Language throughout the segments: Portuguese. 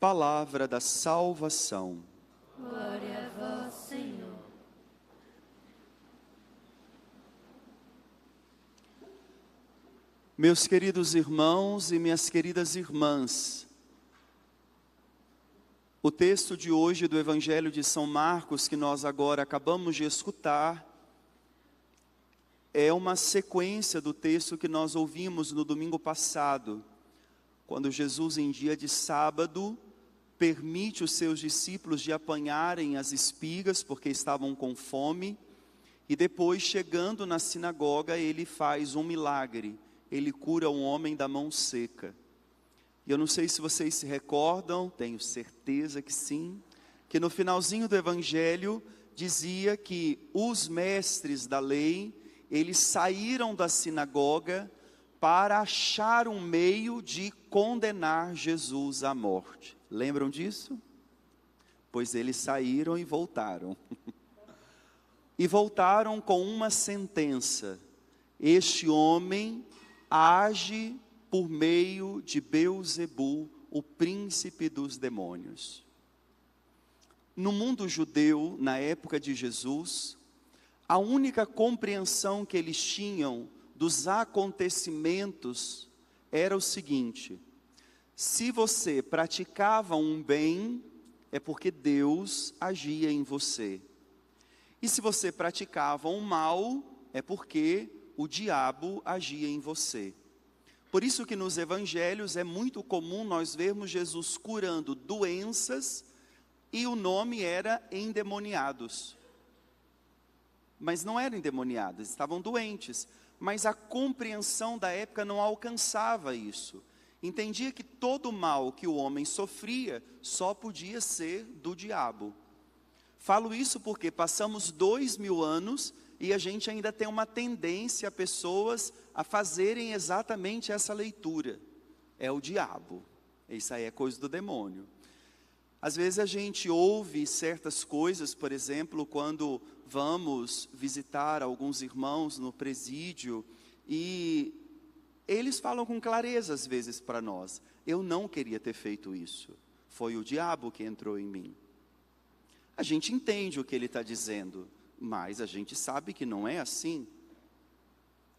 Palavra da salvação. Glória a vós, Senhor. Meus queridos irmãos e minhas queridas irmãs, o texto de hoje do Evangelho de São Marcos, que nós agora acabamos de escutar, é uma sequência do texto que nós ouvimos no domingo passado, quando Jesus, em dia de sábado, permite os seus discípulos de apanharem as espigas, porque estavam com fome, e depois, chegando na sinagoga, ele faz um milagre. Ele cura um homem da mão seca. E eu não sei se vocês se recordam, tenho certeza que sim, que no finalzinho do Evangelho dizia que os mestres da lei, eles saíram da sinagoga para achar um meio de condenar Jesus à morte. Lembram disso? Pois eles saíram e voltaram. E voltaram com uma sentença: este homem age por meio de Beelzebul, o príncipe dos demônios. No mundo judeu, na época de Jesus, a única compreensão que eles tinham dos acontecimentos era o seguinte: se você praticava um bem, é porque Deus agia em você. E se você praticava um mal, é porque o diabo agia em você. Por isso que nos evangelhos é muito comum nós vermos Jesus curando doenças, e o nome era endemoniados. Mas não eram endemoniados, estavam doentes. Mas a compreensão da época não alcançava isso. Entendia que todo o mal que o homem sofria só podia ser do diabo. Falo isso porque passamos 2000 anos e a gente ainda tem uma tendência, pessoas, a fazerem exatamente essa leitura. É o diabo. Isso aí é coisa do demônio. Às vezes a gente ouve certas coisas, por exemplo, quando vamos visitar alguns irmãos no presídio, e eles falam com clareza às vezes para nós: eu não queria ter feito isso, foi o diabo que entrou em mim. A gente entende o que ele está dizendo, mas a gente sabe que não é assim.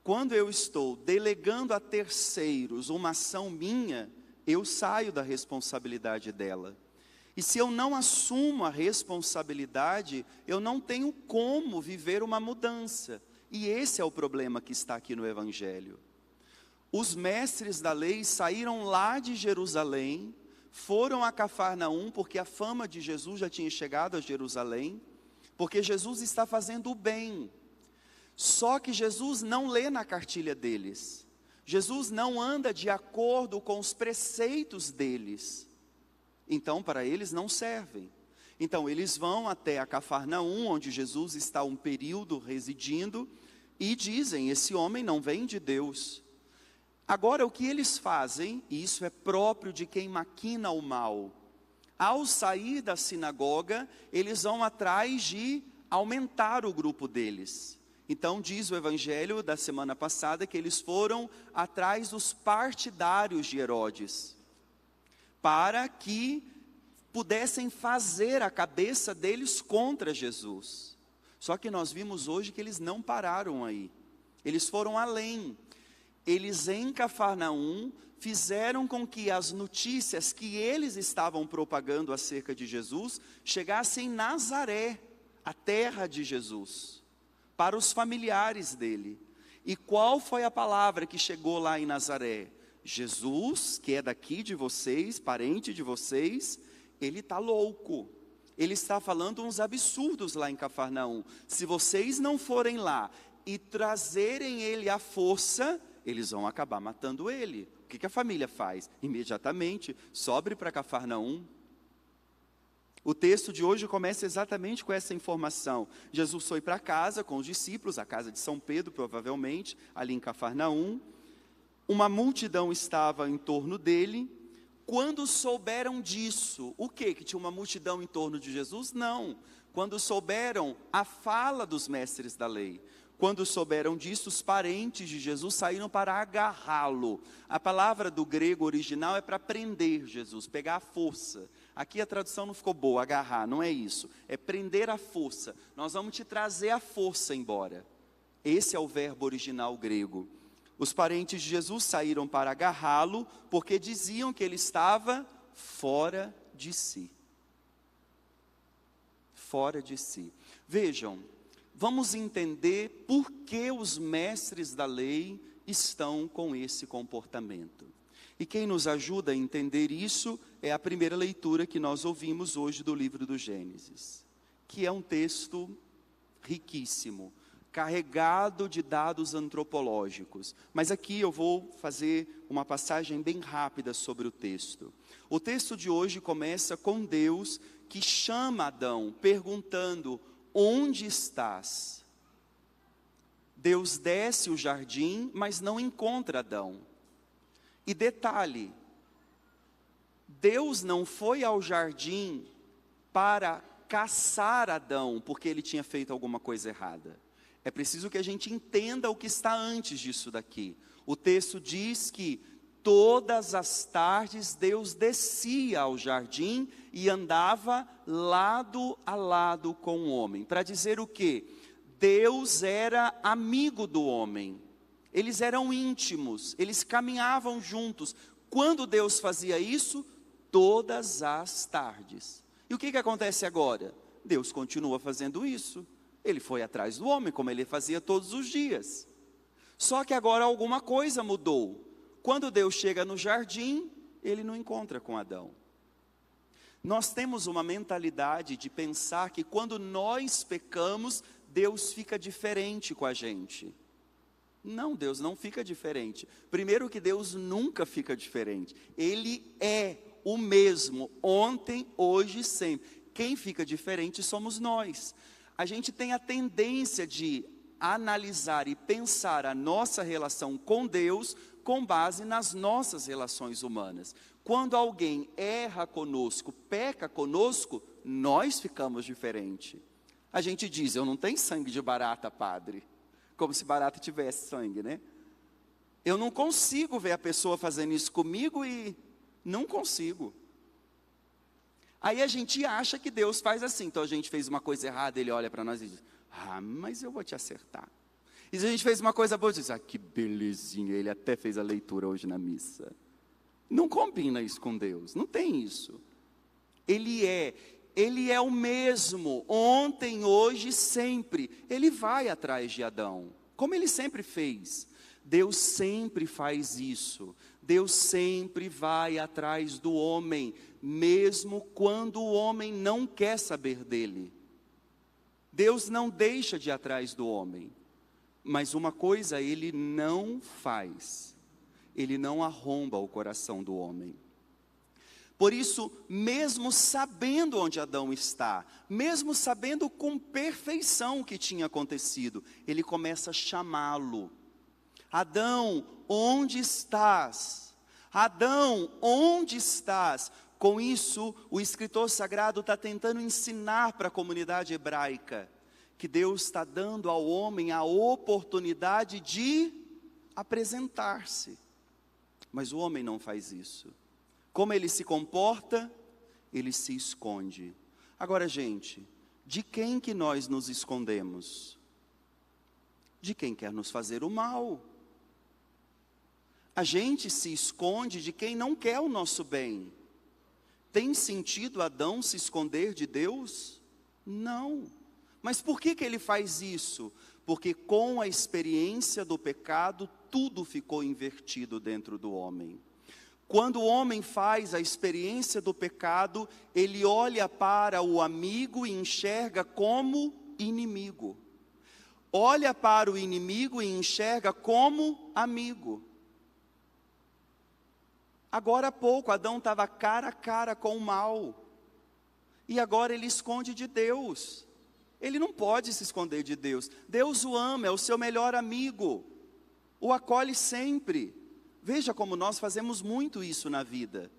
Quando eu estou delegando a terceiros uma ação minha, eu saio da responsabilidade dela. E se eu não assumo a responsabilidade, eu não tenho como viver uma mudança. E esse é o problema que está aqui no Evangelho. Os mestres da lei saíram lá de Jerusalém, foram a Cafarnaum, porque a fama de Jesus já tinha chegado a Jerusalém, porque Jesus está fazendo o bem. Só que Jesus não lê na cartilha deles. Jesus não anda de acordo com os preceitos deles. Então, para eles não servem. Então, eles vão até a Cafarnaum, onde Jesus está um período residindo, e dizem: esse homem não vem de Deus. Agora, o que eles fazem, e isso é próprio de quem maquina o mal, ao sair da sinagoga, eles vão atrás de aumentar o grupo deles. Então, diz o Evangelho da semana passada que eles foram atrás dos partidários de Herodes, para que pudessem fazer a cabeça deles contra Jesus. Só que nós vimos hoje que eles não pararam aí, eles foram além. Eles em Cafarnaum fizeram com que as notícias que eles estavam propagando acerca de Jesus chegassem em Nazaré, a terra de Jesus, para os familiares dele. E qual foi a palavra que chegou lá em Nazaré? Jesus, que é daqui de vocês, parente de vocês, ele está louco. Ele está falando uns absurdos lá em Cafarnaum. Se vocês não forem lá e trazerem ele à força, eles vão acabar matando ele. O que a família faz? Imediatamente sobe para Cafarnaum. O texto de hoje começa exatamente com essa informação. Jesus foi para casa com os discípulos, a casa de São Pedro provavelmente, ali em Cafarnaum. Uma multidão estava em torno dele. Quando souberam disso, o quê? Que tinha uma multidão em torno de Jesus? Não. Quando souberam a fala dos mestres da lei. Quando souberam disso, os parentes de Jesus saíram para agarrá-lo. A palavra do grego original é para prender Jesus, pegar a força. Aqui a tradução não ficou boa, agarrar, não é isso. É prender a força. Nós vamos te trazer a força embora. Esse é o verbo original grego. Os parentes de Jesus saíram para agarrá-lo, porque diziam que ele estava fora de si. Fora de si. Vejam, vamos entender por que os mestres da lei estão com esse comportamento. E quem nos ajuda a entender isso é a primeira leitura que nós ouvimos hoje do livro do Gênesis, que é um texto riquíssimo, carregado de dados antropológicos. Mas aqui eu vou fazer uma passagem bem rápida sobre o texto. O texto de hoje começa com Deus que chama Adão, perguntando: onde estás? Deus desce o jardim, mas não encontra Adão. E detalhe, Deus não foi ao jardim para caçar Adão, porque ele tinha feito alguma coisa errada. É preciso que a gente entenda o que está antes disso daqui. O texto diz que todas as tardes Deus descia ao jardim e andava lado a lado com o homem. Para dizer o quê? Deus era amigo do homem. Eles eram íntimos, eles caminhavam juntos. Quando Deus fazia isso? Todas as tardes. E o que acontece agora? Deus continua fazendo isso. Ele foi atrás do homem, como ele fazia todos os dias. Só que agora alguma coisa mudou. Quando Deus chega no jardim, ele não encontra com Adão. Nós temos uma mentalidade de pensar que quando nós pecamos, Deus fica diferente com a gente. Não, Deus não fica diferente. Primeiro que Deus nunca fica diferente. Ele é o mesmo, ontem, hoje e sempre. Quem fica diferente somos nós. A gente tem a tendência de analisar e pensar a nossa relação com Deus com base nas nossas relações humanas. Quando alguém erra conosco, peca conosco, nós ficamos diferentes. A gente diz: eu não tenho sangue de barata, padre. Como se barata tivesse sangue, né? Eu não consigo ver a pessoa fazendo isso comigo e não consigo. Aí a gente acha que Deus faz assim. Então a gente fez uma coisa errada, ele olha para nós e diz: ah, mas eu vou te acertar. E se a gente fez uma coisa boa, diz: ah, que belezinha, ele até fez a leitura hoje na missa. Não combina isso com Deus, não tem isso. Ele é o mesmo, ontem, hoje e sempre. Ele vai atrás de Adão, como ele sempre fez. Deus sempre faz isso. Deus sempre vai atrás do homem, mesmo quando o homem não quer saber dele. Deus não deixa de ir atrás do homem. Mas uma coisa ele não faz: ele não arromba o coração do homem. Por isso, mesmo sabendo onde Adão está, mesmo sabendo com perfeição o que tinha acontecido, ele começa a chamá-lo. Adão, onde estás? Adão, onde estás? Com isso, o escritor sagrado está tentando ensinar para a comunidade hebraica que Deus está dando ao homem a oportunidade de apresentar-se. Mas o homem não faz isso. Como ele se comporta? Ele se esconde. Agora, gente, de quem que nós nos escondemos? De quem quer nos fazer o mal. A gente se esconde de quem não quer o nosso bem. Tem sentido Adão se esconder de Deus? Não. Mas por que ele faz isso? Porque com a experiência do pecado, tudo ficou invertido dentro do homem. Quando o homem faz a experiência do pecado, ele olha para o amigo e enxerga como inimigo. Olha para o inimigo e enxerga como amigo. Agora há pouco, Adão estava cara a cara com o mal. E agora ele esconde de Deus. Ele não pode se esconder de Deus. Deus o ama, é o seu melhor amigo. O acolhe sempre. Veja como nós fazemos muito isso na vida.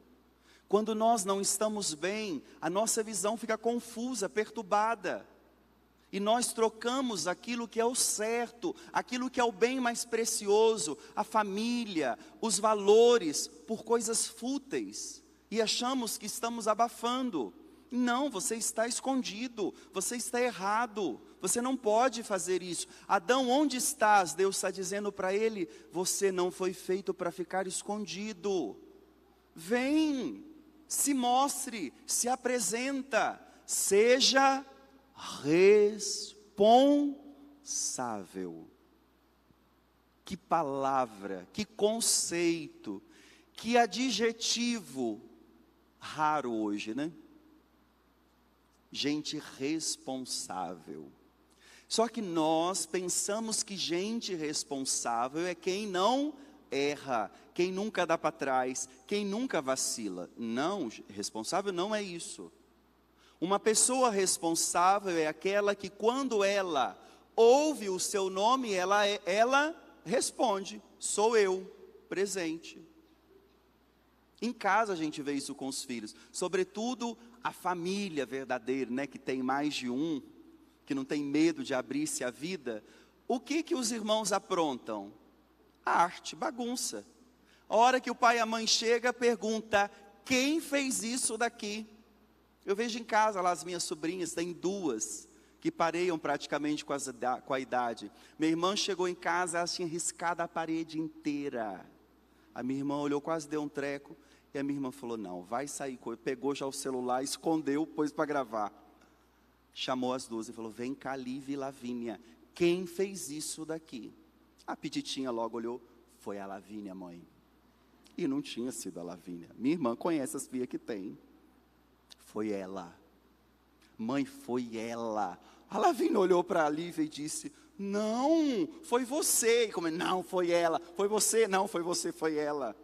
Quando nós não estamos bem, a nossa visão fica confusa, perturbada. E nós trocamos aquilo que é o certo, aquilo que é o bem mais precioso, a família, os valores, por coisas fúteis. E achamos que estamos abafando. Não, você está escondido, você está errado, você não pode fazer isso. Adão, onde estás? Deus está dizendo para ele, você não foi feito para ficar escondido. Vem, se mostre, se apresenta, seja responsável. Que palavra, que conceito, que adjetivo raro hoje, né? Gente responsável. Só que nós pensamos que gente responsável é quem não erra, quem nunca dá para trás, quem nunca vacila. Não, responsável não é isso. Uma pessoa responsável é aquela que quando ela ouve o seu nome, ela responde, sou eu, presente. Em casa a gente vê isso com os filhos, sobretudo a família verdadeira, né, que tem mais de um, que não tem medo de abrir-se à vida. O que os irmãos aprontam? Arte, bagunça. A hora que o pai e a mãe chegam, pergunta, quem fez isso daqui? Eu vejo em casa lá as minhas sobrinhas, tem duas, que pareiam praticamente com a idade. Minha irmã chegou em casa, ela tinha riscado a parede inteira. A minha irmã olhou, quase deu um treco. E a minha irmã falou, não, vai sair. Pegou já o celular, escondeu, pôs para gravar. Chamou as duas e falou, vem cá, Lívia e Lavínia. Quem fez isso daqui? A Pititinha logo olhou, foi a Lavínia, mãe. E não tinha sido a Lavínia. Minha irmã conhece as filhas que tem. Foi ela. Mãe, foi ela. A Lavínia olhou para a Lívia e disse, não, foi você. E como, não, foi ela. Foi você, não, foi você, foi ela.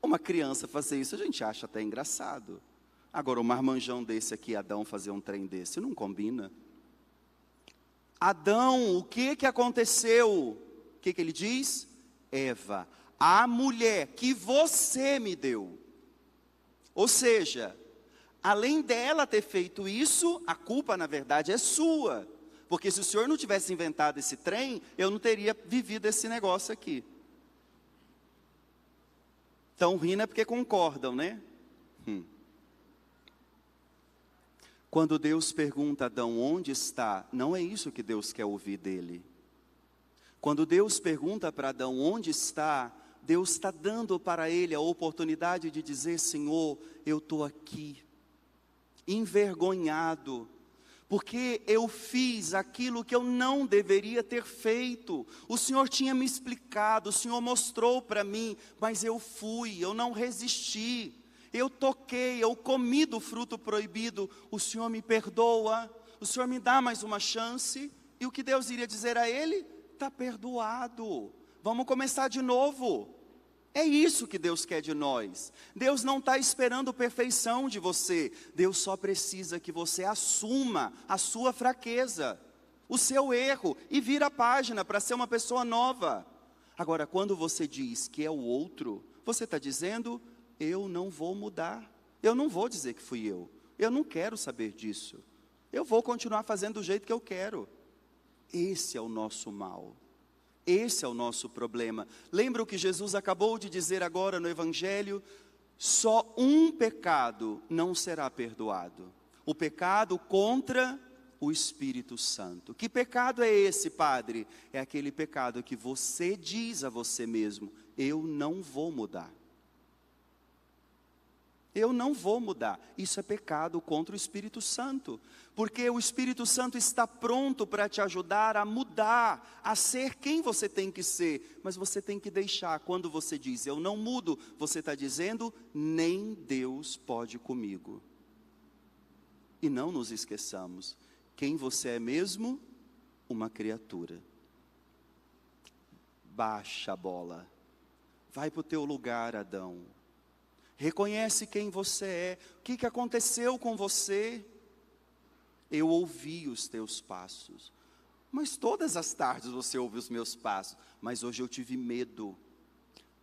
Uma criança fazer isso, a gente acha até engraçado. Agora, um marmanjão desse aqui, Adão, fazer um trem desse, não combina. Adão, o que aconteceu? O que ele diz? Eva, a mulher que você me deu. Ou seja, além dela ter feito isso, a culpa, na verdade, é sua. Porque se o senhor não tivesse inventado esse trem, eu não teria vivido esse negócio aqui. Estão rindo é porque concordam, né? Quando Deus pergunta a Adão onde está, não é isso que Deus quer ouvir dele. Quando Deus pergunta para Adão onde está, Deus está dando para ele a oportunidade de dizer, Senhor, eu estou aqui, envergonhado, porque eu fiz aquilo que eu não deveria ter feito. O Senhor tinha me explicado, o Senhor mostrou para mim, mas eu fui, eu não resisti. Eu toquei, eu comi do fruto proibido. O Senhor me perdoa, o Senhor me dá mais uma chance. E o que Deus iria dizer a ele? Está perdoado, vamos começar de novo. É isso que Deus quer de nós. Deus não está esperando perfeição de você. Deus só precisa que você assuma a sua fraqueza, o seu erro, e vira a página para ser uma pessoa nova. Agora, quando você diz que é o outro, você está dizendo, eu não vou mudar. Eu não vou dizer que fui eu. Eu não quero saber disso. Eu vou continuar fazendo do jeito que eu quero. Esse é o nosso mal. Esse é o nosso problema. Lembra o que Jesus acabou de dizer agora no Evangelho? Só um pecado não será perdoado. O pecado contra o Espírito Santo. Que pecado é esse, Padre? É aquele pecado que você diz a você mesmo, eu não vou mudar. Eu não vou mudar. Isso é pecado contra o Espírito Santo. Porque o Espírito Santo está pronto para te ajudar a mudar, a ser quem você tem que ser. Mas você tem que deixar, quando você diz, eu não mudo, você está dizendo, nem Deus pode comigo. E não nos esqueçamos, quem você é mesmo? Uma criatura. Baixa a bola. Vai para o teu lugar, Adão. Reconhece quem você é. O que aconteceu com você? Eu ouvi os teus passos. Mas todas as tardes você ouve os meus passos. Mas hoje eu tive medo.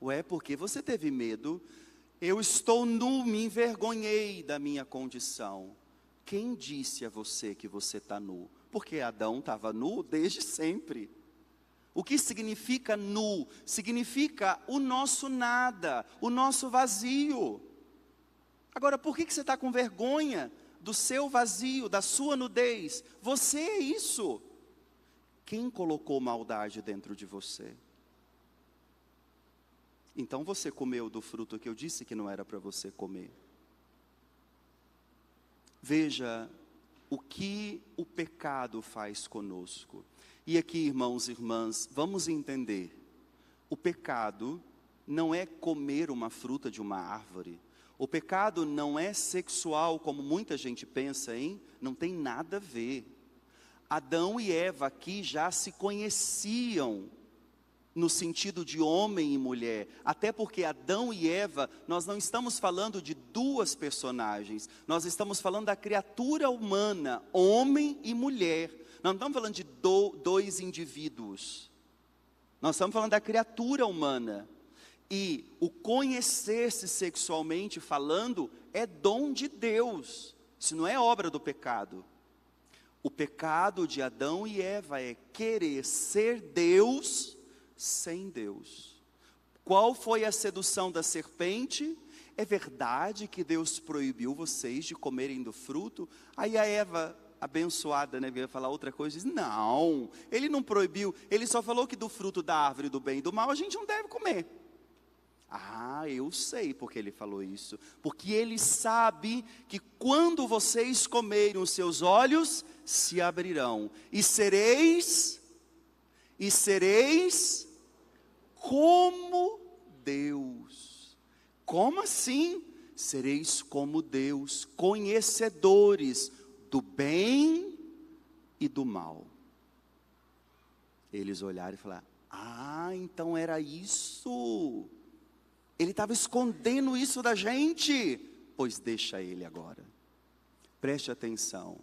Ué, por que você teve medo? Eu estou nu, me envergonhei da minha condição. quem disse a você que você está nu? Porque Adão estava nu desde sempre. O que significa nu? Significa o nosso nada, o nosso vazio. Agora, por que você está com vergonha do seu vazio, da sua nudez? Você é isso. Quem colocou maldade dentro de você? Então você comeu do fruto que eu disse que não era para você comer. Veja o que o pecado faz conosco. E aqui, irmãos e irmãs, vamos entender. O pecado não é comer uma fruta de uma árvore. O pecado não é sexual, como muita gente pensa, hein? Não tem nada a ver. Adão e Eva aqui já se conheciam no sentido de homem e mulher, até porque Adão e Eva, nós não estamos falando de duas personagens, nós estamos falando da criatura humana, homem e mulher. Nós não estamos falando de dois indivíduos, nós estamos falando da criatura humana. E o conhecer-se sexualmente falando é dom de Deus, isso não é obra do pecado. O pecado de Adão e Eva é querer ser Deus sem Deus. Qual foi a sedução da serpente? É verdade que Deus proibiu vocês de comerem do fruto? Aí a Eva, abençoada, né, veio falar outra coisa, diz, não, ele não proibiu, ele só falou que do fruto da árvore do bem e do mal a gente não deve comer. Ah, eu sei porque ele falou isso, porque ele sabe que quando vocês comerem, os seus olhos se abrirão, e sereis como Deus. Como assim? Sereis como Deus, conhecedores do bem e do mal. Eles olharam e falaram, ah, então era isso. Ele estava escondendo isso da gente. Pois deixa ele agora. Preste atenção.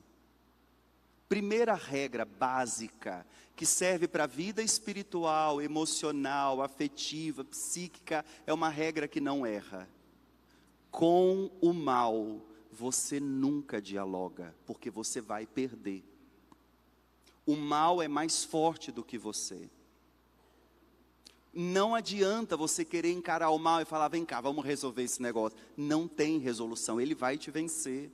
Primeira regra básica, que serve para a vida espiritual, emocional, afetiva, psíquica, é uma regra que não erra. Com o mal, você nunca dialoga, porque você vai perder. O mal é mais forte do que você. Não adianta você querer encarar o mal e falar, vem cá, vamos resolver esse negócio. Não tem resolução, ele vai te vencer.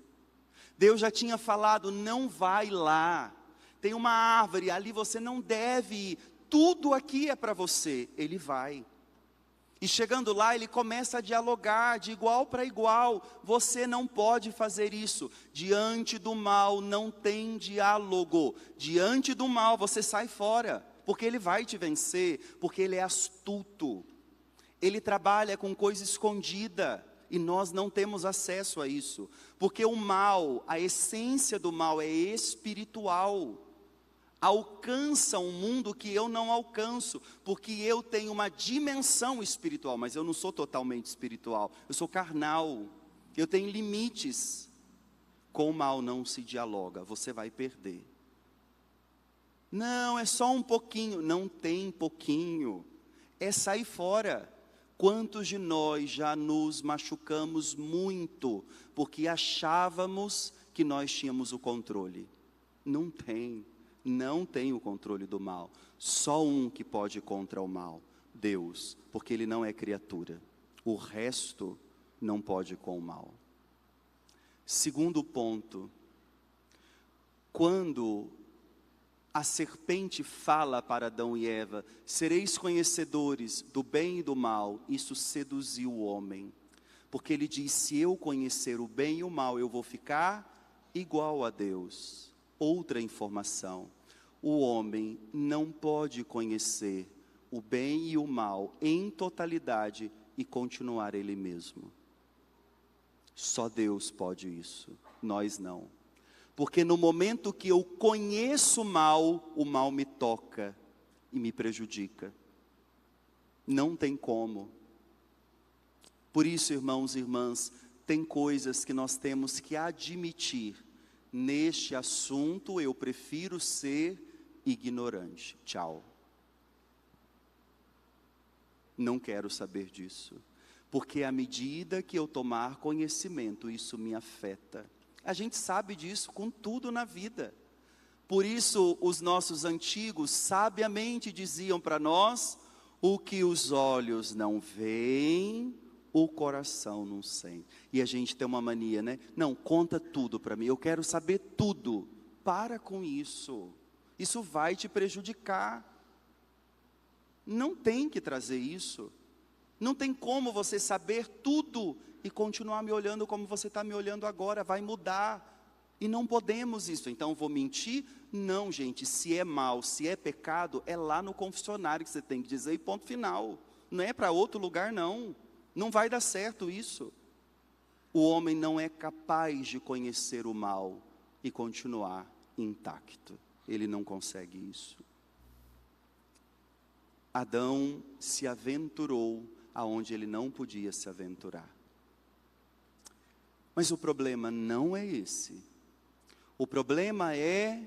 Deus já tinha falado, não vai lá. Tem uma árvore, ali você não deve ir. Tudo aqui é para você. Ele vai. E chegando lá, ele começa a dialogar de igual para igual. Você não pode fazer isso. Diante do mal não tem diálogo. Diante do mal você sai fora. Porque ele vai te vencer. Porque ele é astuto. Ele trabalha com coisa escondida. E nós não temos acesso a isso. Porque o mal, a essência do mal é espiritual. Alcança um mundo que eu não alcanço. Porque eu tenho uma dimensão espiritual. Mas eu não sou totalmente espiritual. Eu sou carnal. Eu tenho limites. Com o mal não se dialoga. Você vai perder. Não, é só um pouquinho. Não tem pouquinho. É sair fora. Quantos de nós já nos machucamos muito, porque achávamos que nós tínhamos o controle? Não tem o controle do mal. Só um que pode ir contra o mal, Deus, porque Ele não é criatura. O resto não pode com o mal. Segundo ponto, quando a serpente fala para Adão e Eva, sereis conhecedores do bem e do mal, isso seduziu o homem, porque ele diz, se eu conhecer o bem e o mal, eu vou ficar igual a Deus. Outra informação, o homem não pode conhecer o bem e o mal em totalidade e continuar ele mesmo. Só Deus pode isso, nós não. Porque no momento que eu conheço o mal me toca e me prejudica. Não tem como. Por isso, irmãos e irmãs, tem coisas que nós temos que admitir. Neste assunto eu prefiro ser ignorante. Tchau. Não quero saber disso. Porque à medida que eu tomar conhecimento, isso me afeta. A gente sabe disso com tudo na vida. Por isso, os nossos antigos sabiamente diziam para nós: o que os olhos não veem, o coração não sente. E a gente tem uma mania, né? Não, conta tudo para mim, eu quero saber tudo. Para com isso. Isso vai te prejudicar. Não tem que trazer isso. Não tem como você saber tudo e continuar me olhando como você está me olhando agora. Vai mudar. E não podemos isso. Então, vou mentir? Não, gente. Se é mal, se é pecado, é lá no confessionário que você tem que dizer e ponto final. Não é para outro lugar, não. Não vai dar certo isso. O homem não é capaz de conhecer o mal e continuar intacto. Ele não consegue isso. Adão se aventurou aonde ele não podia se aventurar. Mas o problema não é esse. O problema é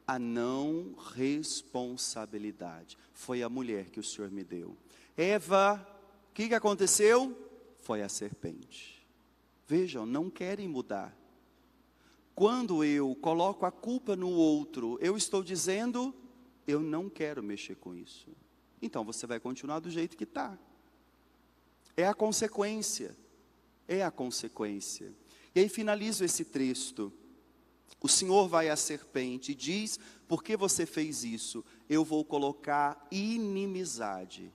a não responsabilidade. Foi a mulher que o Senhor me deu. Eva, o que aconteceu? Foi a serpente. Vejam, não querem mudar. Quando eu coloco a culpa no outro, eu estou dizendo, eu não quero mexer com isso. Então você vai continuar do jeito que está. É a consequência. É a consequência. E aí finalizo esse texto. O Senhor vai à serpente e diz: por que você fez isso? Eu vou colocar inimizade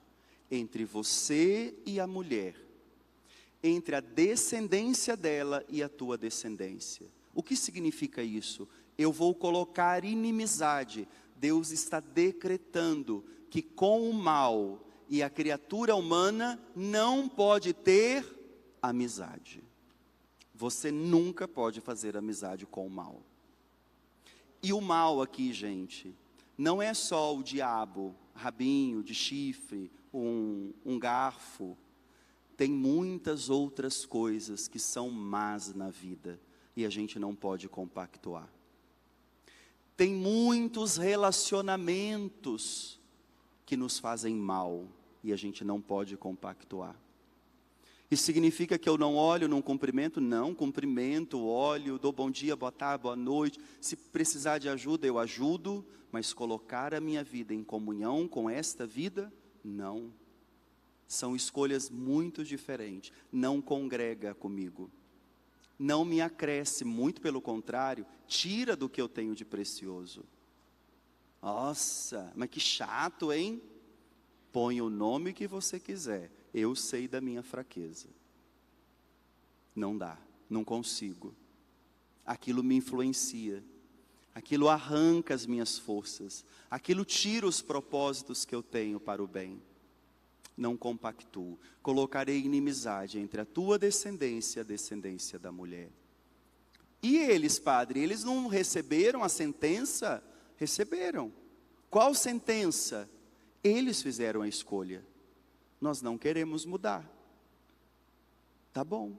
entre você e a mulher, entre a descendência dela e a tua descendência. O que significa isso? Eu vou colocar inimizade. Deus está decretando que com o mal e a criatura humana não pode ter amizade. Você nunca pode fazer amizade com o mal. E o mal aqui, gente, não é só o diabo, rabinho de chifre, um garfo. Tem muitas outras coisas que são más na vida e a gente não pode compactuar. Tem muitos relacionamentos que nos fazem mal e a gente não pode compactuar. Isso significa que eu não olho, não cumprimento? Não, cumprimento, olho, dou bom dia, boa tarde, boa noite. Se precisar de ajuda, eu ajudo, mas colocar a minha vida em comunhão com esta vida, não. São escolhas muito diferentes. Não congrega comigo. Não me acresce, muito pelo contrário, tira do que eu tenho de precioso. Nossa, mas que chato, hein? Põe o nome que você quiser. Eu sei da minha fraqueza. Não dá, não consigo. Aquilo me influencia. Aquilo arranca as minhas forças. Aquilo tira os propósitos que eu tenho para o bem. Não compactuo. Colocarei inimizade entre a tua descendência e a descendência da mulher. E eles, padre, eles não receberam a sentença? Receberam. Qual sentença? Eles fizeram a escolha. Nós não queremos mudar. Tá bom.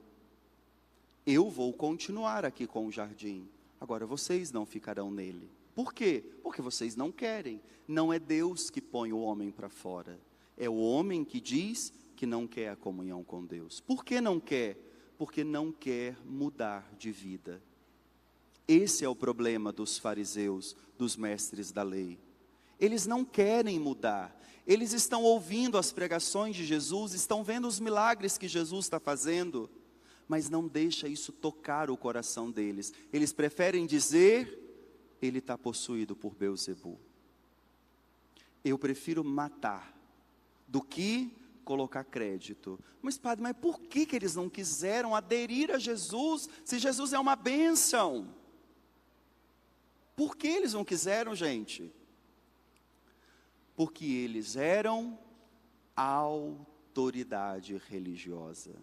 Eu vou continuar aqui com o jardim. Agora vocês não ficarão nele. Por quê? Porque vocês não querem. Não é Deus que põe o homem para fora. É o homem que diz que não quer a comunhão com Deus. Por que não quer? Porque não quer mudar de vida. Esse é o problema dos fariseus, dos mestres da lei. Eles não querem mudar. Eles estão ouvindo as pregações de Jesus, estão vendo os milagres que Jesus está fazendo, mas não deixa isso tocar o coração deles. Eles preferem dizer, ele está possuído por Beelzebul. Eu prefiro matar do que colocar crédito. Mas padre, mas por que eles não quiseram aderir a Jesus, se Jesus é uma bênção? Por que eles não quiseram, gente? Porque eles eram autoridade religiosa.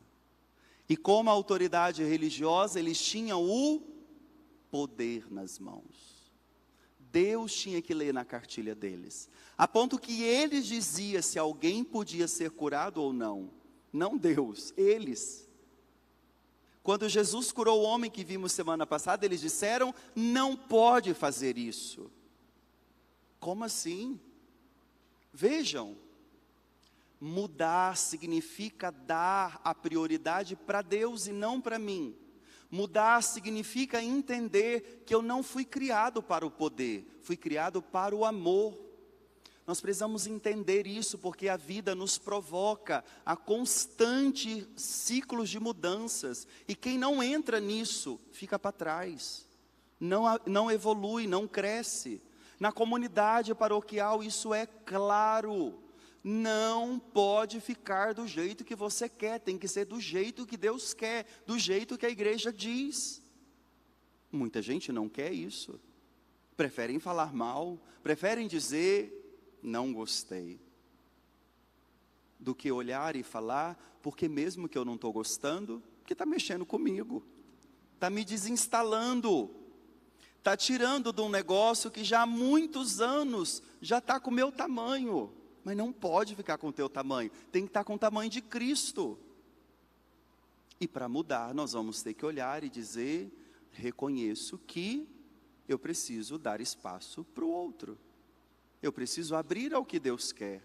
E como autoridade religiosa, eles tinham o poder nas mãos. Deus tinha que ler na cartilha deles. A ponto que eles diziam se alguém podia ser curado ou não. Não Deus, eles. Quando Jesus curou o homem que vimos semana passada, eles disseram, não pode fazer isso. Como assim? Vejam, mudar significa dar a prioridade para Deus e não para mim. Mudar significa entender que eu não fui criado para o poder, fui criado para o amor. Nós precisamos entender isso, porque a vida nos provoca a constantes ciclos de mudanças. E quem não entra nisso, fica para trás. Não evolui, não cresce. Na comunidade paroquial isso é claro. Não pode ficar do jeito que você quer, tem que ser do jeito que Deus quer, do jeito que a igreja diz. Muita gente não quer isso. Preferem falar mal, preferem dizer, não gostei, do que olhar e falar, porque mesmo que eu não estou gostando, que está mexendo comigo, está me desinstalando, está tirando de um negócio que já há muitos anos já está com o meu tamanho, mas não pode ficar com o teu tamanho, tem que estar com o tamanho de Cristo. E para mudar, nós vamos ter que olhar e dizer, reconheço que eu preciso dar espaço para o outro. Eu preciso abrir ao que Deus quer.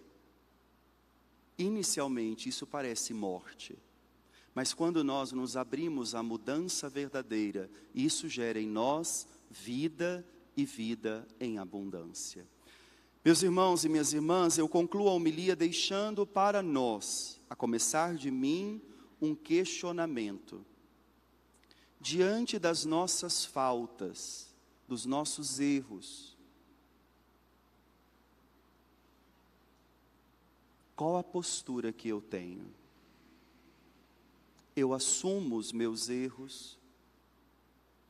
Inicialmente, isso parece morte. Mas quando nós nos abrimos à mudança verdadeira, isso gera em nós vida e vida em abundância. Meus irmãos e minhas irmãs, eu concluo a homilia deixando para nós, a começar de mim, um questionamento. Diante das nossas faltas, dos nossos erros, qual a postura que eu tenho? Eu assumo os meus erros,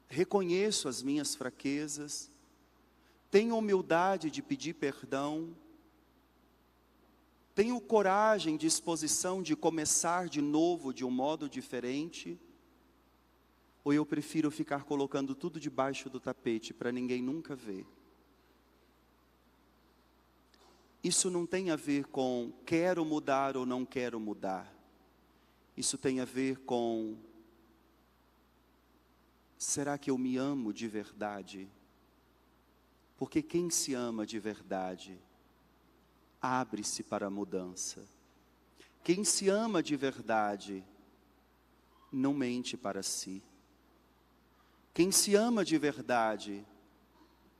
reconheço as minhas fraquezas, tenho humildade de pedir perdão, tenho coragem, disposição de começar de novo de um modo diferente, ou eu prefiro ficar colocando tudo debaixo do tapete para ninguém nunca ver? Isso não tem a ver com quero mudar ou não quero mudar. Isso tem a ver com, será que eu me amo de verdade? Porque quem se ama de verdade, abre-se para a mudança. Quem se ama de verdade, não mente para si. Quem se ama de verdade,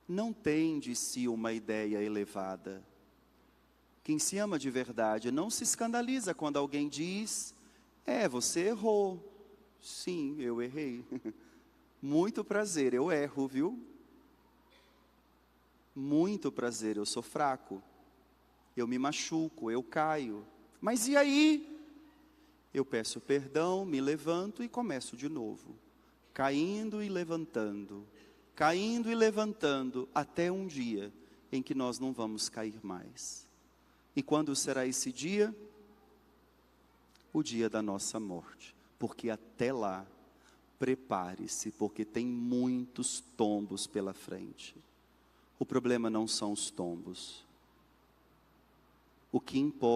não tem de si uma ideia elevada. Quem se ama de verdade não se escandaliza quando alguém diz, você errou. Sim, eu errei. Muito prazer, eu erro, viu? Muito prazer, eu sou fraco. Eu me machuco, eu caio. Mas e aí? Eu peço perdão, me levanto e começo de novo. Caindo e levantando, até um dia em que nós não vamos cair mais. E quando será esse dia? O dia da nossa morte. Porque até lá, prepare-se, porque tem muitos tombos pela frente. O problema não são os tombos. O que importa